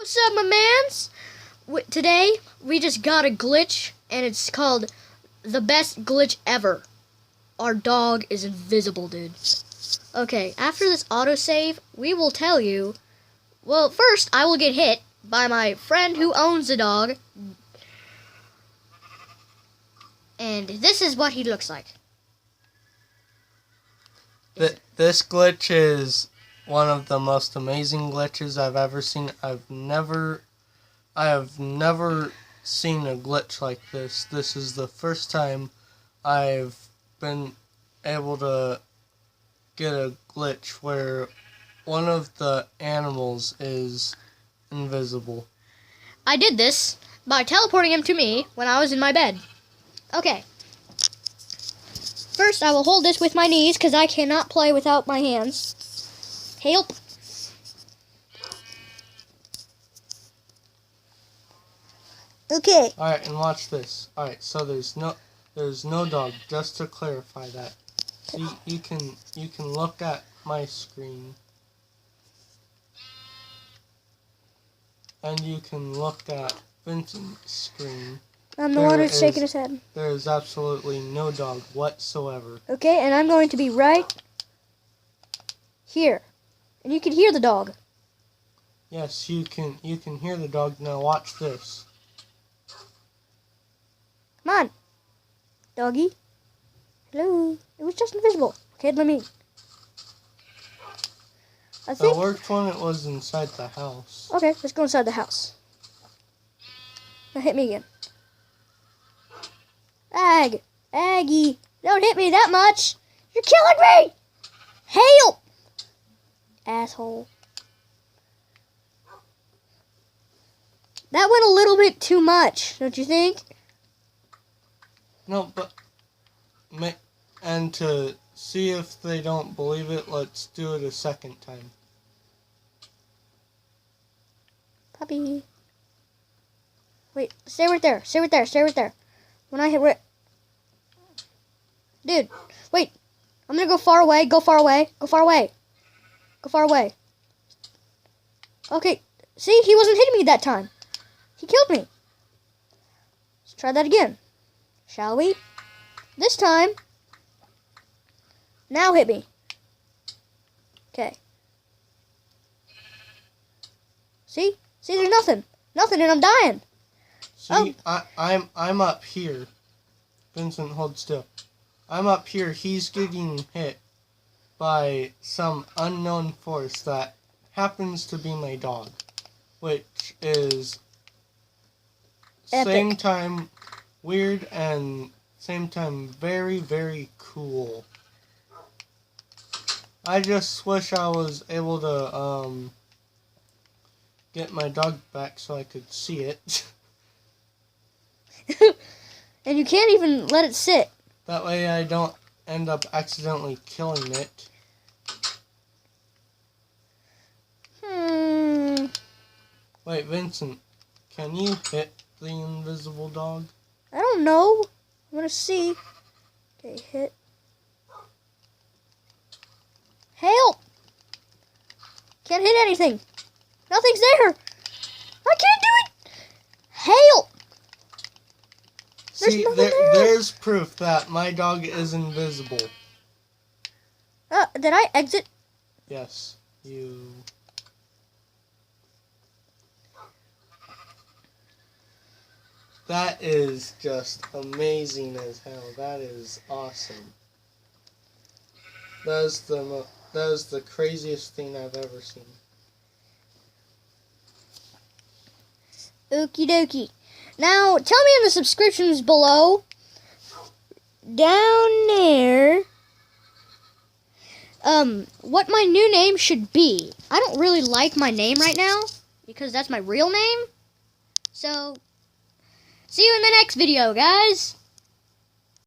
What's up, my mans? Today, we just got a glitch, and it's called the best glitch ever. Our dog is invisible, dude. Okay, after this autosave, we will tell you... Well, first, I will get hit by my friend who owns the dog. And this is what he looks like. This glitch is one of the most amazing glitches I've ever seen. I have never seen a glitch like this. This is the first time I've been able to get a glitch where one of the animals is invisible. I did this by teleporting him to me when I was in my bed. Okay. First, I will hold this with my knees because I cannot play without my hands. Help. Okay. Alright, and watch this. Alright, so there's no dog, just to clarify that. So you can look at my screen. And you can look at Vincent's screen. I'm the one who's shaking his head. There is absolutely no dog whatsoever. Okay, and I'm going to be right here. And you can hear the dog. Yes, you can hear the dog. Now watch this. Come on. Doggy. Hello. It was just invisible. Okay, let me... That worked when it was inside the house. Okay, let's go inside the house. Now hit me again. Aggie, don't hit me that much. You're killing me. Help. Asshole. That went a little bit too much, don't you think? No, but... And to see if they don't believe it, let's do it a second time. Puppy. Wait, stay right there. Stay right there. Stay right there. When I hit... Dude, wait. I'm gonna go far away. Go far away. Go far away. Go far away. Okay. See, he wasn't hitting me that time. He killed me. Let's try that again. Shall we? This time. Now hit me. Okay. See? See, there's nothing. Nothing, and I'm dying. See, I'm up here. Vincent, hold still. I'm up here. He's getting hit by some unknown force that happens to be my dog, which is epic. Same time weird and same time very, very cool. I just wish I was able to get my dog back so I could see it. And you can't even let it sit. That way I don't end up accidentally killing it. Wait, Vincent, can you hit the invisible dog? I don't know. I'm gonna see. Okay, hit. Help! Can't hit anything. Nothing's there. I can't do it. Help! See, there's proof that my dog is invisible. Did I exit? Yes, you... That is just amazing as hell. That is awesome. That is the craziest thing I've ever seen. Okie dokie. Now, tell me in the subscriptions below, down there, what my new name should be. I don't really like my name right now, because that's my real name. So, see you in the next video, guys.